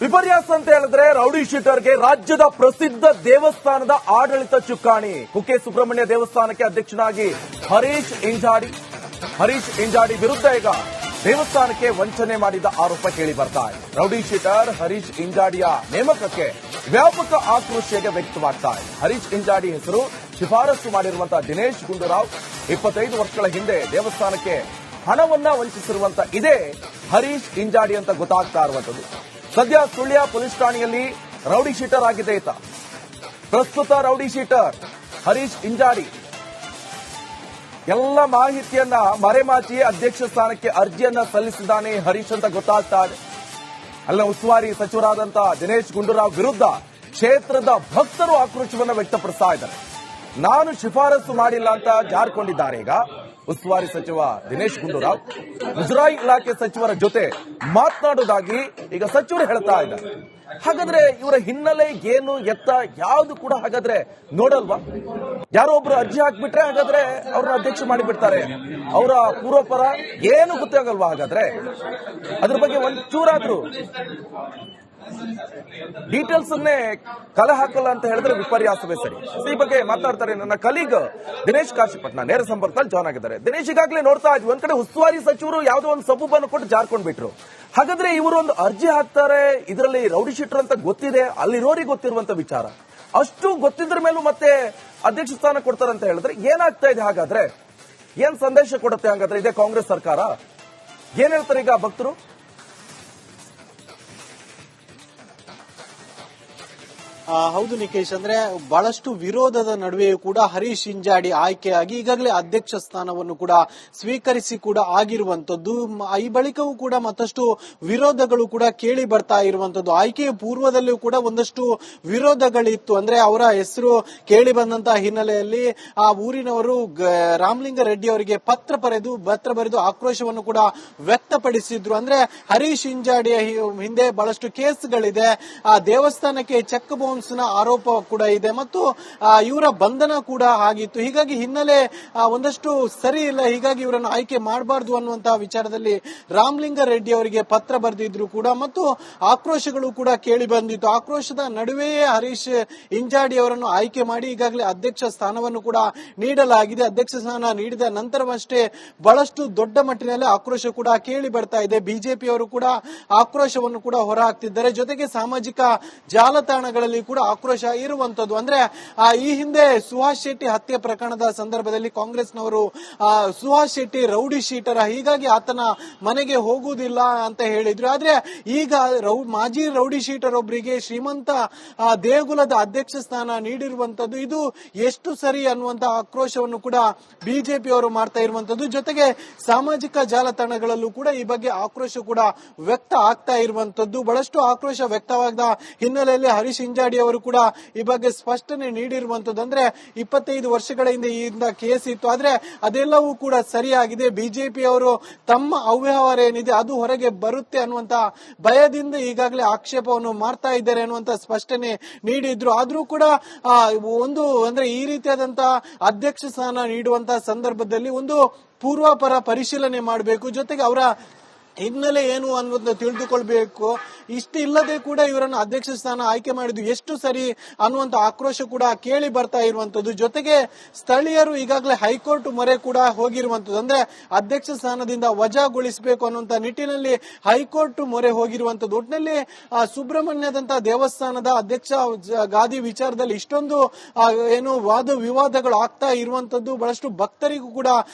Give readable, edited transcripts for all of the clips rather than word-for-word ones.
ವಿಪರ್ಯಾಸ ಅಂತ ಹೇಳಿದ್ರೆ ರೌಡಿ ಶೀಟರ್ಗೆ ರಾಜ್ಯದ ಪ್ರಸಿದ್ಧ ದೇವಸ್ಥಾನದ ಆಡಳಿತ ಚುಕ್ಕಾಣಿ. ಕುಕ್ಕೆ ಸುಬ್ರಹ್ಮಣ್ಯ ದೇವಸ್ಥಾನಕ್ಕೆ ಅಧ್ಯಕ್ಷನಾಗಿ ಹರೀಶ್ ಇಂಜಾಡಿ ವಿರುದ್ಧ ಈಗ ದೇವಸ್ಥಾನಕ್ಕೆ ವಂಚನೆ ಮಾಡಿದ ಆರೋಪ ಕೇಳಿ ಬರ್ತಾ ಇದೆ. ರೌಡಿ ಶೀಟರ್ ಹರೀಶ್ ಇಂಜಾಡಿಯ ನೇಮಕಕ್ಕೆ ವ್ಯಾಪಕ ಆಕ್ರೋಶ ವ್ಯಕ್ತವಾಗ್ತಾ ಇದೆ. ಹರೀಶ್ ಇಂಜಾಡಿ ಹೆಸರು ಶಿಫಾರಸು ಮಾಡಿರುವಂತಹ ದಿನೇಶ್ ಗುಂಡೂರಾವ್ 25 ವರ್ಷಗಳ ಹಿಂದೆ ದೇವಸ್ಥಾನಕ್ಕೆ ಹಣವನ್ನ ವಂಚಿಸಿರುವಂತ ಇದೇ ಹರೀಶ್ ಇಂಜಾಡಿ ಅಂತ ಗೊತ್ತಾಗ್ತಾ ಇರುವಂತದ್ದು. ಸದ್ಯ ಸುಳ್ಯ ಪೊಲೀಸ್ ಠಾಣೆಯಲ್ಲಿ ರೌಡಿ ಶೀಟರ್ ಆಗಿದೆ ಈತ. ಪ್ರಸ್ತುತ ರೌಡಿ ಶೀಟರ್ ಹರೀಶ್ ಇಂಜಾಡಿ ಎಲ್ಲ ಮಾಹಿತಿಯನ್ನ ಮರೆಮಾಚಿ ಅಧ್ಯಕ್ಷ ಸ್ಥಾನಕ್ಕೆ ಅರ್ಜಿಯನ್ನ ಸಲ್ಲಿಸಿದ್ದಾನೆ ಹರೀಶ್ ಅಂತ ಗೊತ್ತಾಗ್ತಾ ಇದೆ. ಅಲ್ಲ ಉಸ್ತುವಾರಿ ಸಚಿವರಾದಂತಹ ದಿನೇಶ್ ಗುಂಡೂರಾವ್ ವಿರುದ್ಧ ಕ್ಷೇತ್ರದ ಭಕ್ತರು ಆಕ್ರೋಶವನ್ನು ವ್ಯಕ್ತಪಡಿಸ್ತಾ ಇದ್ದಾರೆ. ನಾನು ಶಿಫಾರಸು ಮಾಡಿಲ್ಲ ಅಂತ ಜಾರಿಕೊಂಡಿದ್ದಾರೆ ಈಗ ಉಸ್ತುವಾರಿ ಸಚಿವ ದಿನೇಶ್ ಗುಂಡೂರಾವ್. ಮುಜರಾಯಿ ಇಲಾಖೆ ಸಚಿವರ ಜೊತೆ ಮಾತನಾಡುವುದಾಗಿ ಈಗ ಸಚಿವರು ಹೇಳ್ತಾ ಇದ್ದಾರೆ. ಹಾಗಾದ್ರೆ ಇವರ ಹಿನ್ನೆಲೆ ಏನು ಎತ್ತ ಯಾವುದು ಕೂಡ ಹಾಗಾದ್ರೆ ನೋಡಲ್ವಾ? ಯಾರೋ ಒಬ್ರು ಅರ್ಜಿ ಹಾಕ್ಬಿಟ್ರೆ ಹಾಗಾದ್ರೆ ಅವ್ರನ್ನ ಅಧ್ಯಕ್ಷ ಮಾಡಿಬಿಡ್ತಾರೆ. ಅವರ ಪೂರ್ವಪರ ಏನು ಗೊತ್ತಾಗಲ್ವಾ? ಹಾಗಾದ್ರೆ ಅದ್ರ ಬಗ್ಗೆ ಒಂಚೂರಾದ್ರೂ ಡೀಟೇಲ್ಸ್ ಅನ್ನೇ ಕಲೆ ಹಾಕಲ್ಲ ಅಂತ ಹೇಳಿದ್ರೆ ವಿಪರ್ಯಾಸವೇ ಸರಿ. ಈ ಬಗ್ಗೆ ಮಾತಾಡ್ತಾರೆ ನನ್ನ ಕಲೀಗ್ ದಿನೇಶ್ ಕಾಶಿಪಟ್ನ, ನೇರ ಸಂಪರ್ಕದಲ್ಲಿ ಜಾಯ್ನ್ ಆಗಿದ್ದಾರೆ. ದಿನೇಶ್, ಈಗಾಗಲೇ ನೋಡ್ತಾ ಇದ್ವಿ, ಒಂದ್ ಕಡೆ ಉಸ್ತುವಾರಿ ಸಚಿವರು ಯಾವುದೋ ಒಂದು ಸಬೂಬನ್ನು ಕೊಟ್ಟು ಜಾರ್ಕೊಂಡ್ಬಿಟ್ರು. ಹಾಗಾದ್ರೆ ಇವರು ಒಂದು ಅರ್ಜಿ ಹಾಕ್ತಾರೆ, ಇದರಲ್ಲಿ ರೌಡಿ ಶೀಟರ್ ಅಂತ ಗೊತ್ತಿದೆ, ಅಲ್ಲಿರೋರಿಗೆ ಗೊತ್ತಿರುವಂತ ವಿಚಾರ, ಅಷ್ಟು ಗೊತ್ತಿದ್ರ ಮೇಲೂ ಮತ್ತೆ ಅಧ್ಯಕ್ಷ ಸ್ಥಾನ ಕೊಡ್ತಾರೆ ಅಂತ ಹೇಳಿದ್ರೆ ಏನಾಗ್ತಾ ಇದೆ? ಹಾಗಾದ್ರೆ ಏನ್ ಸಂದೇಶ ಕೊಡುತ್ತೆ ಹಾಗಾದ್ರೆ ಇದೇ ಕಾಂಗ್ರೆಸ್ ಸರ್ಕಾರ? ಏನ್ ಹೇಳ್ತಾರೆ ಈಗ ಭಕ್ತರು? ಹೌದು ನಿಕೇಶ್, ಅಂದ್ರೆ ಬಹಳಷ್ಟು ವಿರೋಧದ ನಡುವೆಯೂ ಕೂಡ ಹರೀಶ್ ಇಂಜಾಡಿ ಆಯ್ಕೆಯಾಗಿ ಈಗಾಗಲೇ ಅಧ್ಯಕ್ಷ ಸ್ಥಾನವನ್ನು ಕೂಡ ಸ್ವೀಕರಿಸಿ ಕೂಡ ಆಗಿರುವಂತದ್ದು. ಈ ಬಳಿಕವೂ ಕೂಡ ಮತ್ತಷ್ಟು ವಿರೋಧಗಳು ಕೂಡ ಕೇಳಿ ಬರ್ತಾ ಇರುವಂತದ್ದು. ಆಯ್ಕೆಯ ಪೂರ್ವದಲ್ಲೂ ಕೂಡ ಒಂದಷ್ಟು ವಿರೋಧಗಳಿತ್ತು. ಅಂದ್ರೆ ಅವರ ಹೆಸರು ಕೇಳಿ ಬಂದಂತಹ ಹಿನ್ನೆಲೆಯಲ್ಲಿ ಆ ಊರಿನವರು ರಾಮಲಿಂಗ ರೆಡ್ಡಿ ಅವರಿಗೆ ಪತ್ರ ಬರೆದು ಆಕ್ರೋಶವನ್ನು ಕೂಡ ವ್ಯಕ್ತಪಡಿಸಿದ್ರು. ಅಂದ್ರೆ ಹರೀಶ್ ಇಂಜಾಡಿಯ ಹಿಂದೆ ಬಹಳಷ್ಟು ಕೇಸ್ಗಳಿದೆ, ಆ ದೇವಸ್ಥಾನಕ್ಕೆ ಚೆಕ್ ಬೌನ್ಸ್ ಆರೋಪ ಕೂಡ ಇದೆ ಮತ್ತು ಇವರ ಬಂಧನ ಕೂಡ ಆಗಿತ್ತು. ಹೀಗಾಗಿ ಹಿನ್ನೆಲೆ ಒಂದಷ್ಟು ಸರಿ ಇಲ್ಲ, ಹೀಗಾಗಿ ಇವರನ್ನು ಆಯ್ಕೆ ಮಾಡಬಾರದು ಅನ್ನುವಂತಹ ವಿಚಾರದಲ್ಲಿ ರಾಮಲಿಂಗ ರೆಡ್ಡಿ ಅವರಿಗೆ ಪತ್ರ ಬರೆದಿದ್ರು ಕೂಡ ಮತ್ತು ಆಕ್ರೋಶಗಳು ಕೂಡ ಕೇಳಿ ಬಂದಿತ್ತು. ಆಕ್ರೋಶದ ನಡುವೆಯೇ ಹರೀಶ್ ಇಂಜಾಡಿ ಅವರನ್ನು ಆಯ್ಕೆ ಮಾಡಿ ಈಗಾಗಲೇ ಅಧ್ಯಕ್ಷ ಸ್ಥಾನವನ್ನು ಕೂಡ ನೀಡಲಾಗಿದೆ. ಅಧ್ಯಕ್ಷ ಸ್ಥಾನ ನೀಡಿದ ನಂತರವಷ್ಟೇ ಬಹಳಷ್ಟು ದೊಡ್ಡ ಮಟ್ಟಿನಲ್ಲಿ ಆಕ್ರೋಶ ಕೂಡ ಕೇಳಿ ಬರ್ತಾ ಇದೆ. ಬಿಜೆಪಿಯವರು ಕೂಡ ಆಕ್ರೋಶವನ್ನು ಕೂಡ ಹೊರಹಾಕ್ತಿದ್ದಾರೆ. ಜೊತೆಗೆ ಸಾಮಾಜಿಕ ಜಾಲತಾಣಗಳಲ್ಲಿ ಕೂಡ ಆಕ್ರೋಶ ಇರುವಂತದ್ದು. ಅಂದ್ರೆ ಈ ಹಿಂದೆ ಸುಹಾಸ್ ಶೆಟ್ಟಿ ಹತ್ಯೆ ಪ್ರಕರಣದ ಸಂದರ್ಭದಲ್ಲಿ ಕಾಂಗ್ರೆಸ್ನವರು ಸುಹಾಸ್ ಶೆಟ್ಟಿ ರೌಡಿ ಶೀಟರ್, ಹೀಗಾಗಿ ಆತನ ಮನೆಗೆ ಹೋಗುವುದಿಲ್ಲ ಅಂತ ಹೇಳಿದ್ರು. ಆದ್ರೆ ಈಗ ಮಾಜಿ ರೌಡಿ ಶೀಟರ್ ಒಬ್ಬರಿಗೆ ಶ್ರೀಮಂತ ದೇಗುಲದ ಅಧ್ಯಕ್ಷ ಸ್ಥಾನ ನೀಡಿರುವಂತದ್ದು ಇದು ಎಷ್ಟು ಸರಿ ಅನ್ನುವಂತ ಆಕ್ರೋಶವನ್ನು ಕೂಡ ಬಿಜೆಪಿಯವರು ಮಾಡ್ತಾ ಇರುವಂತದ್ದು. ಜೊತೆಗೆ ಸಾಮಾಜಿಕ ಜಾಲತಾಣಗಳಲ್ಲೂ ಕೂಡ ಈ ಬಗ್ಗೆ ಆಕ್ರೋಶ ಕೂಡ ವ್ಯಕ್ತ ಆಗ್ತಾ ಇರುವಂತದ್ದು. ಬಹಳಷ್ಟು ಆಕ್ರೋಶ ವ್ಯಕ್ತವಾದ ಹಿನ್ನೆಲೆಯಲ್ಲಿ ಹರೀಶ್ ಇಂಜಾಡಿ ಅವರು ಕೂಡ ಈ ಬಗ್ಗೆ ಸ್ಪಷ್ಟನೆ ನೀಡಿರುವಂತದ್ದು. ಅಂದ್ರೆ 25 ವರ್ಷಗಳ ಹಿಂದೆ ಕೇಸ್ ಇತ್ತು, ಆದ್ರೆ ಅದೆಲ್ಲವೂ ಕೂಡ ಸರಿಯಾಗಿದೆ. ಬಿಜೆಪಿ ಅವರು ತಮ್ಮ ಅವ್ಯವಹಾರ ಏನಿದೆ ಅದು ಹೊರಗೆ ಬರುತ್ತೆ ಅನ್ನುವಂತ ಭಯದಿಂದ ಈಗಾಗಲೇ ಆಕ್ಷೇಪವನ್ನು ಮಾಡ್ತಾ ಇದ್ದಾರೆ ಅನ್ನುವಂತ ಸ್ಪಷ್ಟನೆ ನೀಡಿದ್ರು. ಆದ್ರೂ ಕೂಡ ಅಂದ್ರೆ ಈ ರೀತಿಯಾದಂತಹ ಅಧ್ಯಕ್ಷ ಸ್ಥಾನ ನೀಡುವಂತಹ ಸಂದರ್ಭದಲ್ಲಿ ಒಂದು ಪೂರ್ವಾಪರ ಪರಿಶೀಲನೆ ಮಾಡಬೇಕು. ಜೊತೆಗೆ ಅವರ ಹಿನ್ನೆಲೆ ಏನು ಅನ್ನೋದನ್ನ ತಿಳಿದುಕೊಳ್ಬೇಕು. ಇಷ್ಟು ಇಲ್ಲದೆ ಕೂಡ ಇವರನ್ನು ಅಧ್ಯಕ್ಷ ಸ್ಥಾನ ಆಯ್ಕೆ ಮಾಡಿದ್ದು ಎಷ್ಟು ಸರಿ ಅನ್ನುವಂತ ಆಕ್ರೋಶ ಕೂಡ ಕೇಳಿ ಬರ್ತಾ ಇರುವಂತದ್ದು. ಜೊತೆಗೆ ಸ್ಥಳೀಯರು ಈಗಾಗಲೇ ಹೈಕೋರ್ಟ್ ಮೊರೆ ಕೂಡ ಹೋಗಿರುವಂತದ್ದು. ಅಂದ್ರೆ ಅಧ್ಯಕ್ಷ ಸ್ಥಾನದಿಂದ ವಜಾಗೊಳಿಸಬೇಕು ಅನ್ನುವಂತ ನಿಟ್ಟಿನಲ್ಲಿ ಹೈಕೋರ್ಟ್ ಮೊರೆ ಹೋಗಿರುವಂತದ್ದು. ಒಟ್ಟಿನಲ್ಲಿ ಸುಬ್ರಹ್ಮಣ್ಯದಂತಹ ದೇವಸ್ಥಾನದ ಅಧ್ಯಕ್ಷ ಗಾದಿ ವಿಚಾರದಲ್ಲಿ ಇಷ್ಟೊಂದು ವಾದ ವಿವಾದಗಳು ಆಗ್ತಾ ಇರುವಂತದ್ದು ಬಹಳಷ್ಟು ಭಕ್ತರಿಗೂ ಕೂಡ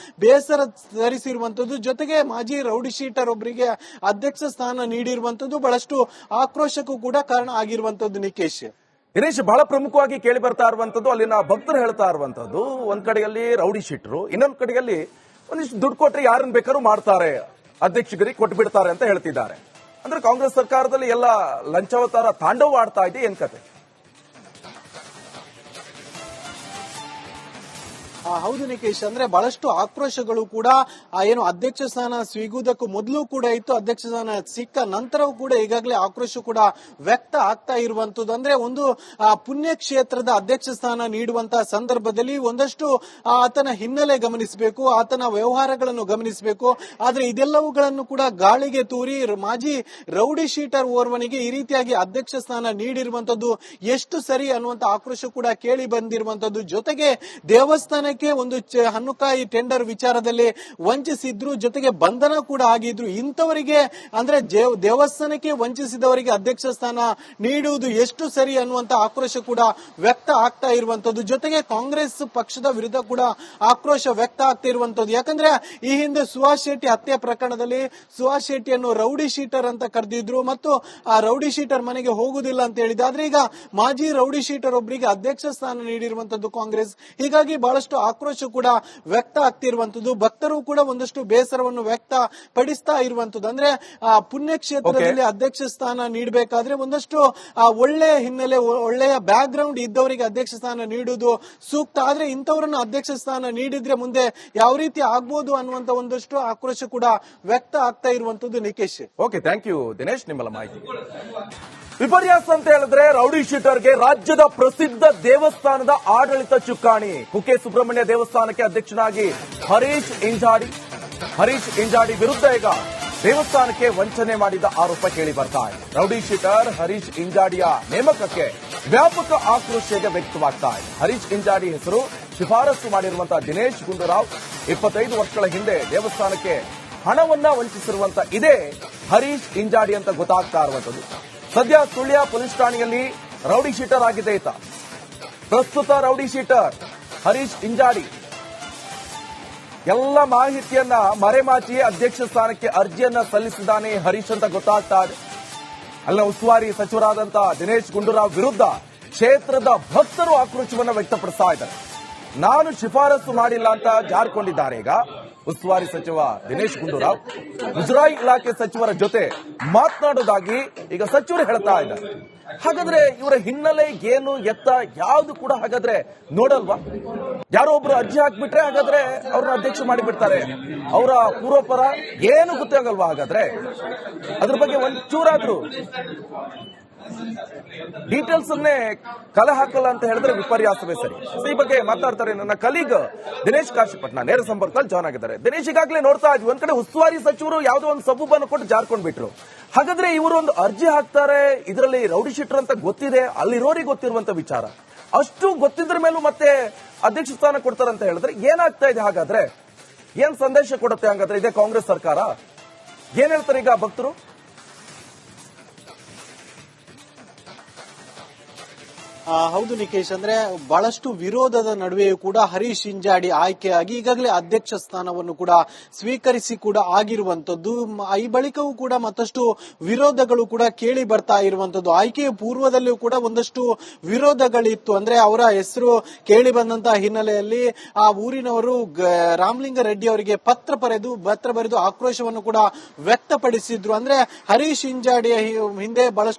ಬೇಸರ ತರಿಸಿರುವಂತದ್ದು. ಜೊತೆಗೆ ಮಾಜಿ ರೌಡಿ ಶೀಟರ್ ಒಬ್ಬರಿಗೆ ಅಧ್ಯಕ್ಷ ಸ್ಥಾನ ನೀಡಿರುವಂತದ್ದು ಬಹಳಷ್ಟು ಆಕ್ರೋಶಕ್ಕೂ ಕೂಡ ಕಾರಣ ಆಗಿರುವಂತದ್ದು. ನಿಕೇಶ್, ದಿನೇಶ್, ಬಹಳ ಪ್ರಮುಖವಾಗಿ ಕೇಳಿ ಬರ್ತಾ ಇರುವಂತದ್ದು ಅಲ್ಲಿನ ಭಕ್ತರು ಹೇಳ್ತಾ ಇರುವಂತದ್ದು, ಒಂದ್ ಕಡೆಯಲ್ಲಿ ರೌಡಿ ಶೀಟರು, ಇನ್ನೊಂದ್ ಕಡೆಯಲ್ಲಿ ಒಂದಿಷ್ಟು ದುಡ್ಡು ಕೊಟ್ಟರೆ ಯಾರನ್ನ ಬೇಕಾದ್ರೂ ಮಾಡ್ತಾರೆ, ಅಧ್ಯಕ್ಷರಿಗೆ ಕೊಟ್ಟು ಬಿಡ್ತಾರೆ ಅಂತ ಹೇಳ್ತಿದ್ದಾರೆ. ಅಂದ್ರೆ ಕಾಂಗ್ರೆಸ್ ಸರ್ಕಾರದಲ್ಲಿ ಎಲ್ಲ ಲಂಚಾವತಾರ ತಾಂಡವ ಆಡ್ತಾ ಇದೆ, ಏನ್ ಕತೆ? ಹೌದು ನಿಕೇಶ್, ಅಂದ್ರೆ ಬಹಳಷ್ಟು ಆಕ್ರೋಶಗಳು ಕೂಡ ಏನು ಅಧ್ಯಕ್ಷ ಸ್ಥಾನ ಸಿಗುವುದಕ್ಕೂ ಮೊದಲು ಕೂಡ ಇತ್ತು. ಅಧ್ಯಕ್ಷ ಸ್ಥಾನ ಸಿಕ್ಕ ನಂತರವೂ ಕೂಡ ಈಗಾಗಲೇ ಆಕ್ರೋಶ ಕೂಡ ವ್ಯಕ್ತ ಆಗ್ತಾ ಇರುವಂತದ್ದು. ಅಂದ್ರೆ ಒಂದು ಪುಣ್ಯಕ್ಷೇತ್ರದ ಅಧ್ಯಕ್ಷ ಸ್ಥಾನ ನೀಡುವಂತಹ ಸಂದರ್ಭದಲ್ಲಿ ಒಂದಷ್ಟು ಆತನ ಹಿನ್ನೆಲೆ ಗಮನಿಸಬೇಕು, ಆತನ ವ್ಯವಹಾರಗಳನ್ನು ಗಮನಿಸಬೇಕು. ಆದ್ರೆ ಇದೆಲ್ಲವುಗಳನ್ನು ಕೂಡ ಗಾಳಿಗೆ ತೂರಿ ಮಾಜಿ ರೌಡಿ ಶೀಟರ್ ಓರ್ವನಿಗೆ ಈ ರೀತಿಯಾಗಿ ಅಧ್ಯಕ್ಷ ಸ್ಥಾನ ನೀಡಿರುವಂತದ್ದು ಎಷ್ಟು ಸರಿ ಅನ್ನುವಂತ ಆಕ್ರೋಶ ಕೂಡ ಕೇಳಿ ಬಂದಿರುವಂತದ್ದು. ಜೊತೆಗೆ ದೇವಸ್ಥಾನಕ್ಕೆ ಒಂದು ಹಣ್ಣುಕಾಯಿ ಟೆಂಡರ್ ವಿಚಾರದಲ್ಲಿ ವಂಚಿಸಿದ್ರು, ಜೊತೆಗೆ ಬಂಧನ ಕೂಡ ಆಗಿದ್ರು. ಇಂಥವರಿಗೆ ಅಂದ್ರೆ ದೇವಸ್ಥಾನಕ್ಕೆ ವಂಚಿಸಿದವರಿಗೆ ಅಧ್ಯಕ್ಷ ಸ್ಥಾನ ನೀಡುವುದು ಎಷ್ಟು ಸರಿ ಅನ್ನುವಂತ ಆಕ್ರೋಶ ಕೂಡ ವ್ಯಕ್ತ ಆಗ್ತಾ ಇರುವಂತದ್ದು. ಜೊತೆಗೆ ಕಾಂಗ್ರೆಸ್ ಪಕ್ಷದ ವಿರುದ್ಧ ಕೂಡ ಆಕ್ರೋಶ ವ್ಯಕ್ತ ಆಗ್ತಾ ಇರುವಂತದ್ದು. ಯಾಕಂದ್ರೆ ಈ ಹಿಂದೆ ಸುಹಾಸ್ ಶೆಟ್ಟಿ ಹತ್ಯೆ ಪ್ರಕರಣದಲ್ಲಿ ಸುಹಾಸ್ ಶೆಟ್ಟಿಯನ್ನು ರೌಡಿ ಶೀಟರ್ ಅಂತ ಕರೆದಿದ್ರು ಮತ್ತು ಆ ರೌಡಿ ಶೀಟರ್ ಮನೆಗೆ ಹೋಗುದಿಲ್ಲ ಅಂತ ಹೇಳಿದ್ರು. ಆದ್ರೆ ಈಗ ಮಾಜಿ ರೌಡಿ ಶೀಟರ್ ಒಬ್ಬರಿಗೆ ಅಧ್ಯಕ್ಷ ಸ್ಥಾನ ನೀಡಿರುವಂತದ್ದು ಕಾಂಗ್ರೆಸ್. ಹೀಗಾಗಿ ಬಹಳಷ್ಟು ಆಕ್ರೋಶ ಕೂಡ ವ್ಯಕ್ತ ಆಗ್ತಿರುವಂತದ್ದು. ಭಕ್ತರು ಕೂಡ ಒಂದಷ್ಟು ಬೇಸರವನ್ನು ವ್ಯಕ್ತ ಪಡಿಸ್ತಾ ಇರುವಂತದ್ದು. ಅಂದ್ರೆ ಪುಣ್ಯಕ್ಷೇತ್ರದಲ್ಲಿ ಅಧ್ಯಕ್ಷ ಸ್ಥಾನ ನೀಡಬೇಕಾದ್ರೆ ಒಂದಷ್ಟು ಒಳ್ಳೆಯ ಹಿನ್ನೆಲೆ, ಒಳ್ಳೆಯ ಬ್ಯಾಕ್ ಗ್ರೌಂಡ್ ಇದ್ದವರಿಗೆ ಅಧ್ಯಕ್ಷ ಸ್ಥಾನ ನೀಡುವುದು ಸೂಕ್ತ. ಆದ್ರೆ ಇಂಥವರನ್ನು ಅಧ್ಯಕ್ಷ ಸ್ಥಾನ ನೀಡಿದ್ರೆ ಮುಂದೆ ಯಾವ ರೀತಿ ಆಗ್ಬೋದು ಅನ್ನುವಂತ ಒಂದಷ್ಟು ಆಕ್ರೋಶ ಕೂಡ ವ್ಯಕ್ತ ಆಗ್ತಾ ಇರುವಂತದ್ದು Nikesh. Okay, thank you Dinesh, ನಿಮ್ಮಲ್ಲ ಮಾಹಿತಿ. ವಿಪರ್ಯಾಸ ಅಂತ ಹೇಳಿದ್ರೆ ರೌಡಿ ಶೀಟರ್ಗೆ ರಾಜ್ಯದ ಪ್ರಸಿದ್ಧ ದೇವಸ್ಥಾನದ ಆಡಳಿತ ಚುಕ್ಕಾಣಿ. ಕುಕ್ಕೆ ಸುಬ್ರಹ್ಮಣ್ಯ ದೇವಸ್ಥಾನಕ್ಕೆ ಅಧ್ಯಕ್ಷನಾಗಿ ಹರೀಶ್ ಇಂಜಾಡಿ ವಿರುದ್ಧ ಈಗ ದೇವಸ್ಥಾನಕ್ಕೆ ವಂಚನೆ ಮಾಡಿದ ಆರೋಪ ಕೇಳಿ ಬರ್ತಾ ಇದೆ. ರೌಡಿ ಶೀಟರ್ ಹರೀಶ್ ಇಂಜಾಡಿಯ ನೇಮಕಕ್ಕೆ ವ್ಯಾಪಕ ಆಕ್ರೋಶ ವ್ಯಕ್ತವಾಗ್ತಾ ಇದೆ. ಹರೀಶ್ ಇಂಜಾಡಿ ಹೆಸರು ಶಿಫಾರಸು ಮಾಡಿರುವಂತಹ ದಿನೇಶ್ ಗುಂಡೂರಾವ್ 25 ವರ್ಷಗಳ ಹಿಂದೆ ದೇವಸ್ಥಾನಕ್ಕೆ ಹಣವನ್ನ ವಂಚಿಸಿರುವಂತಹ ಇದೇ ಹರೀಶ್ ಇಂಜಾಡಿ ಅಂತ ಗೊತ್ತಾಗ್ತಾ ಇರುವಂತದ್ದು. ಸದ್ಯ ಸುಳ್ಯ ಪೊಲೀಸ್ ಠಾಣೆಯಲ್ಲಿ ರೌಡಿ ಶೀಟರ್ ಆಗಿದೆ ಈತ. ಪ್ರಸ್ತುತ ರೌಡಿ ಶೀಟರ್ ಹರೀಶ್ ಇಂಜಾಡಿ ಎಲ್ಲ ಮಾಹಿತಿಯನ್ನ ಮರೆಮಾಚಿ ಅಧ್ಯಕ್ಷ ಸ್ಥಾನಕ್ಕೆ ಅರ್ಜಿಯನ್ನ ಸಲ್ಲಿಸಿದ್ದಾನೆ ಹರೀಶ್ ಅಂತ ಗೊತ್ತಾಗ್ತಾ ಇದೆ. ಅಲ್ಲ, ಉಸ್ತುವಾರಿ ಸಚಿವರಾದಂತಹ ದಿನೇಶ್ ಗುಂಡೂರಾವ್ ವಿರುದ್ಧ ಕ್ಷೇತ್ರದ ಭಕ್ತರು ಆಕ್ರೋಶವನ್ನ ವ್ಯಕ್ತಪಡಿಸ್ತಾ ಇದ್ದಾರೆ. ನಾನು ಶಿಫಾರಸು ಮಾಡಿಲ್ಲ ಅಂತ ಜಾರಿಕೊಂಡಿದ್ದಾರೆ. ಈಗ ಉಸ್ತುವಾರಿ ಸಚಿವ ದಿನೇಶ್ ಗುಂಡೂರಾವ್ ಮುಜರಾಯಿ ಇಲಾಖೆ ಸಚಿವರ ಜೊತೆ ಮಾತನಾಡೋದಾಗಿ ಈಗ ಸಚಿವರು ಹೇಳ್ತಾ ಇದ್ದಾರೆ. ಹಾಗಾದ್ರೆ ಇವರ ಹಿನ್ನೆಲೆ ಏನು ಎತ್ತ ಯಾವುದು ಕೂಡ ಹಾಗಾದ್ರೆ ನೋಡಲ್ವಾ? ಯಾರೋ ಒಬ್ರು ಅರ್ಜಿ ಹಾಕ್ಬಿಟ್ರೆ ಹಾಗಾದ್ರೆ ಅವ್ರನ್ನ ಅಧ್ಯಕ್ಷ ಮಾಡಿಬಿಡ್ತಾರೆ. ಅವರ ಪೂರ್ವಪರ ಏನು ಗೊತ್ತಾಗಲ್ವಾ? ಹಾಗಾದ್ರೆ ಅದ್ರ ಬಗ್ಗೆ ಒಂಚೂರಾದ್ರೂ ಡೀಟೇಲ್ಸ್ ಅನ್ನೇ ಕಲೆ ಹಾಕಲ್ಲ ಅಂತ ಹೇಳಿದ್ರೆ ವಿಪರ್ಯಾಸವೇ ಸರಿ. ಈ ಬಗ್ಗೆ ಮಾತಾಡ್ತಾರೆ ನನ್ನ ಕಲೀಗ್ ದಿನೇಶ್ ಕಾಶಿಪಟ್ನ ನೇರ ಸಂಪರ್ಕದಲ್ಲಿ ಜಾಯ್ನ್ ಆಗಿದ್ದಾರೆ. ದಿನೇಶ್, ಈಗಾಗಲೇ ನೋಡ್ತಾ ಇದ್ವಿ, ಒಂದ್ ಕಡೆ ಉಸ್ತುವಾರಿ ಸಚಿವರು ಯಾವುದೋ ಒಂದು ಸಬೂಬನ್ನು ಕೊಟ್ಟು ಜಾರ್ಕೊಂಡ್ ಬಿಟ್ರು. ಹಾಗಾದ್ರೆ ಇವರು ಒಂದು ಅರ್ಜಿ ಹಾಕ್ತಾರೆ, ಇದರಲ್ಲಿ ರೌಡಿ ಶೀಟರ್ ಅಂತ ಗೊತ್ತಿದೆ, ಅಲ್ಲಿರೋರಿಗೆ ಗೊತ್ತಿರುವಂತ ವಿಚಾರ, ಅಷ್ಟು ಗೊತ್ತಿದ್ರ ಮೇಲೂ ಮತ್ತೆ ಅಧ್ಯಕ್ಷ ಸ್ಥಾನ ಕೊಡ್ತಾರೆ ಅಂತ ಹೇಳಿದ್ರೆ ಏನಾಗ್ತಾ ಇದೆ? ಹಾಗಾದ್ರೆ ಏನ್ ಸಂದೇಶ ಕೊಡುತ್ತೆ ಹಾಗಾದ್ರೆ ಇದೇ ಕಾಂಗ್ರೆಸ್ ಸರ್ಕಾರ? ಏನ್ ಹೇಳ್ತಾರೆ ಈಗ ಭಕ್ತರು? ಹೌದು ನಿಕೇಶ್, ಅಂದ್ರೆ ಬಹಳಷ್ಟು ವಿರೋಧದ ನಡುವೆಯೂ ಕೂಡ ಹರೀಶ್ ಇಂಜಾಡಿ ಆಯ್ಕೆಯಾಗಿ ಈಗಾಗಲೇ ಅಧ್ಯಕ್ಷ ಸ್ಥಾನವನ್ನು ಕೂಡ ಸ್ವೀಕರಿಸಿ ಕೂಡ ಆಗಿರುವಂತದ್ದು. ಈ ಬಳಿಕವೂ ಕೂಡ ಮತ್ತಷ್ಟು ವಿರೋಧಗಳು ಕೂಡ ಕೇಳಿ ಬರ್ತಾ ಇರುವಂತದ್ದು. ಆಯ್ಕೆಯ ಪೂರ್ವದಲ್ಲಿಯೂ ಕೂಡ ಒಂದಷ್ಟು ವಿರೋಧಗಳಿತ್ತು. ಅಂದ್ರೆ ಅವರ ಹೆಸರು ಕೇಳಿ ಬಂದಂತಹ ಹಿನ್ನೆಲೆಯಲ್ಲಿ ಆ ಊರಿನವರು ರಾಮಲಿಂಗ ರೆಡ್ಡಿ ಅವರಿಗೆ ಪತ್ರ ಬರೆದು ಆಕ್ರೋಶವನ್ನು ಕೂಡ ವ್ಯಕ್ತಪಡಿಸಿದ್ರು. ಅಂದ್ರೆ ಹರೀಶ್ ಇಂಜಾಡಿಯ ಹಿಂದೆ ಬಹಳಷ್ಟು